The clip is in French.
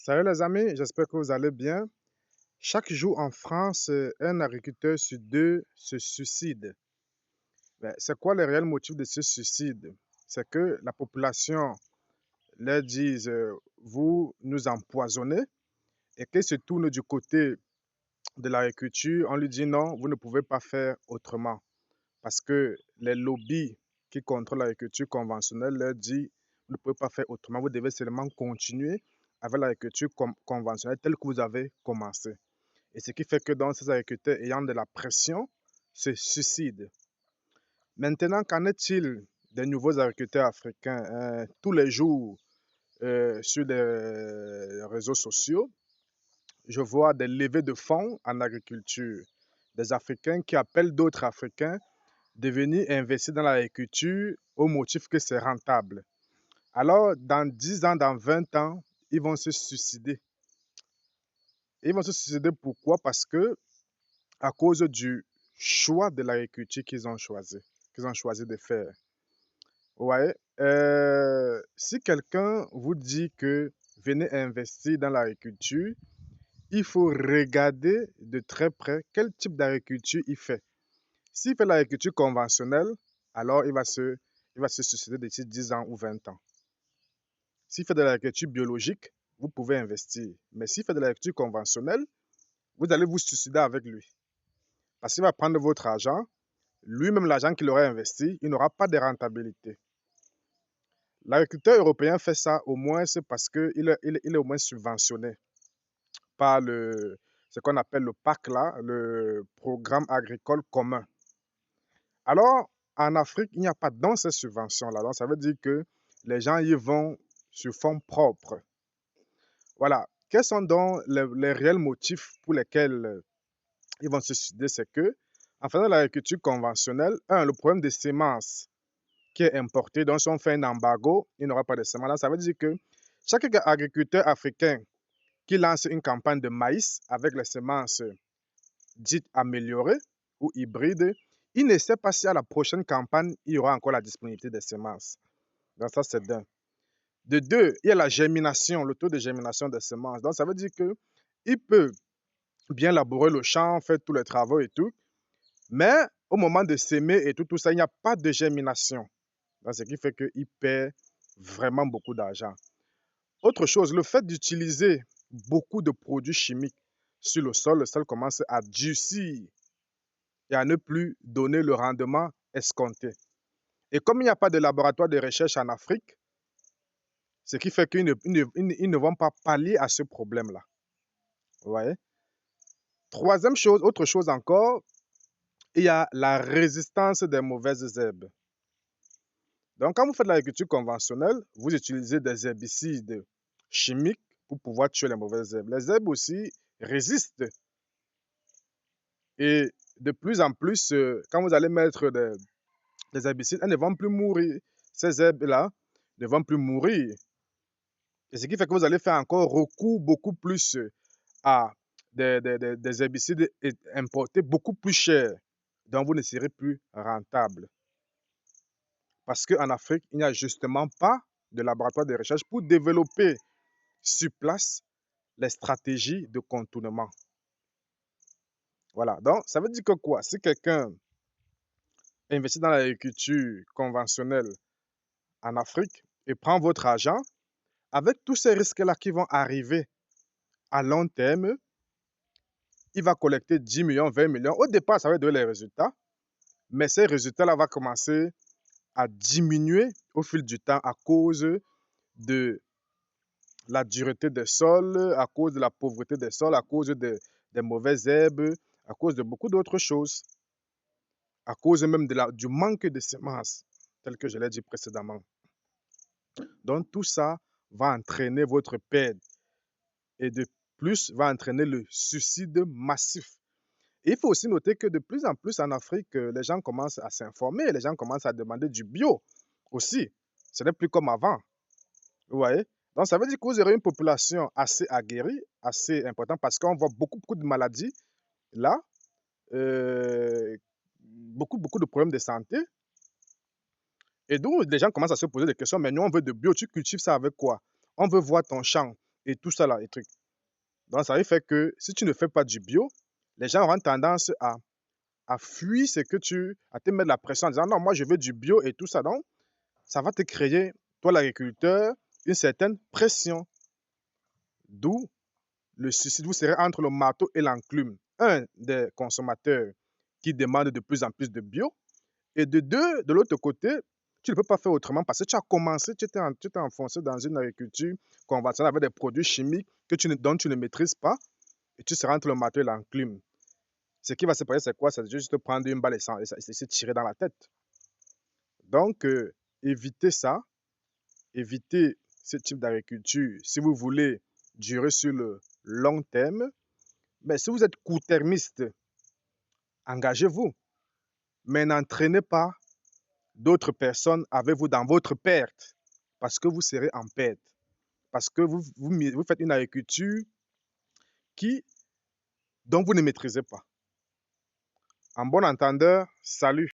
Salut les amis, j'espère que vous allez bien. Chaque jour en France, un agriculteur sur deux se suicide. C'est quoi le réel motif de ce suicide? C'est que la population leur dit vous nous empoisonnez et qu'ils se tournent du côté de l'agriculture, on lui dit non, vous ne pouvez pas faire autrement parce que les lobbies qui contrôlent l'agriculture conventionnelle leur disent vous ne pouvez pas faire autrement, vous devez seulement continuer avec l'agriculture conventionnelle telle que vous avez commencé. Et ce qui fait que donc ces agriculteurs ayant de la pression se suicident. Maintenant, qu'en est-il des nouveaux agriculteurs africains? Tous les jours sur les réseaux sociaux, je vois des levées de fonds en agriculture, des Africains qui appellent d'autres Africains de venir investir dans l'agriculture au motif que c'est rentable. Alors, dans 10 ans, dans 20 ans, ils vont se suicider. Ils vont se suicider pourquoi? Parce que à cause du choix de l'agriculture qu'ils ont choisi de faire. Ouais. Si quelqu'un vous dit que venez investir dans l'agriculture, il faut regarder de très près quel type d'agriculture il fait. S'il fait l'agriculture conventionnelle, alors il va se suicider d'ici 10 ans ou 20 ans. S'il fait de l'agriculture biologique, vous pouvez investir. Mais s'il fait de l'agriculture conventionnelle, vous allez vous suicider avec lui. Parce qu'il va prendre votre argent. Lui-même, l'argent qu'il aurait investi, il n'aura pas de rentabilité. L'agriculteur européen fait ça au moins c'est parce qu'il est au moins subventionné par ce qu'on appelle le PAC, là, le Programme agricole commun. Alors, en Afrique, il n'y a pas dans ces subventions-là. Donc, ça veut dire que les gens y vont sur fonds propres. Voilà. Quels sont donc les réels motifs pour lesquels ils vont se suicider? C'est que, en faisant l'agriculture conventionnelle, le problème des semences qui est importé. Donc, si on fait un embargo, il n'y aura pas de semences. Ça veut dire que chaque agriculteur africain qui lance une campagne de maïs avec les semences dites améliorées ou hybrides, il ne sait pas si à la prochaine campagne, il y aura encore la disponibilité des semences. Donc, ça, c'est d'un. De deux, il y a la germination, le taux de germination des semences. Donc, ça veut dire que il peut bien labourer le champ, faire tous les travaux et tout, mais au moment de s'aimer et tout ça, il n'y a pas de germination. Donc, ce qui fait qu'il perd vraiment beaucoup d'argent. Autre chose, le fait d'utiliser beaucoup de produits chimiques sur le sol commence à durcir et à ne plus donner le rendement escompté. Et comme il n'y a pas de laboratoire de recherche en Afrique, ce qui fait qu'ils ne vont pas pallier à ce problème-là. Vous voyez? Troisième chose, autre chose encore, il y a la résistance des mauvaises herbes. Donc, quand vous faites l'agriculture conventionnelle, vous utilisez des herbicides chimiques pour pouvoir tuer les mauvaises herbes. Les herbes aussi résistent. Et de plus en plus, quand vous allez mettre des herbicides, elles ne vont plus mourir. Ces herbes-là ne vont plus mourir. Et ce qui fait que vous allez faire encore recours beaucoup plus à des herbicides importés beaucoup plus chers. Donc, vous ne serez plus rentable. Parce qu'en Afrique, il n'y a justement pas de laboratoire de recherche pour développer sur place les stratégies de contournement. Voilà. Donc, ça veut dire que quoi? Si quelqu'un investit dans l'agriculture conventionnelle en Afrique et prend votre argent, avec tous ces risques-là qui vont arriver à long terme, il va collecter 10 millions, 20 millions. Au départ, ça va donner les résultats, mais ces résultats-là vont commencer à diminuer au fil du temps à cause de la dureté des sols, à cause de la pauvreté des sols, à cause des mauvaises herbes, à cause de beaucoup d'autres choses, à cause même du manque de semences, tel que je l'ai dit précédemment. Donc tout ça va entraîner votre perte et de plus va entraîner le suicide massif. Et il faut aussi noter que de plus en plus en Afrique, les gens commencent à s'informer, les gens commencent à demander du bio aussi. Ce n'est plus comme avant. Vous voyez? Donc, ça veut dire que vous aurez une population assez aguerrie, assez importante, parce qu'on voit beaucoup de maladies là, beaucoup de problèmes de santé. Et donc, les gens commencent à se poser des questions, mais nous, on veut de bio, tu cultives ça avec quoi? On veut voir ton champ. et tout ça là, les trucs. Donc, ça fait que si tu ne fais pas du bio, les gens auront tendance à fuir ce que à te mettre la pression en disant non, moi je veux du bio et tout ça. Donc, ça va te créer, toi l'agriculteur, une certaine pression. D'où le suicide, vous serez entre le marteau et l'enclume. Un, des consommateurs qui demandent de plus en plus de bio. Et de deux, de l'autre côté, tu ne peux pas faire autrement parce que tu as commencé, tu t'es enfoncé dans une agriculture conventionnelle avec des produits chimiques dont tu ne maîtrises pas et tu seras entre le marteau et l'enclume. Ce qui va se passer, c'est quoi? C'est juste prendre une balle et se tirer dans la tête. Donc, évitez ça, évitez ce type d'agriculture si vous voulez durer sur le long terme. Mais si vous êtes court-termiste, engagez-vous, mais n'entraînez pas d'autres personnes avec vous dans votre perte, parce que vous serez en perte, parce que vous faites une agriculture dont vous ne maîtrisez pas. En bon entendeur, salut.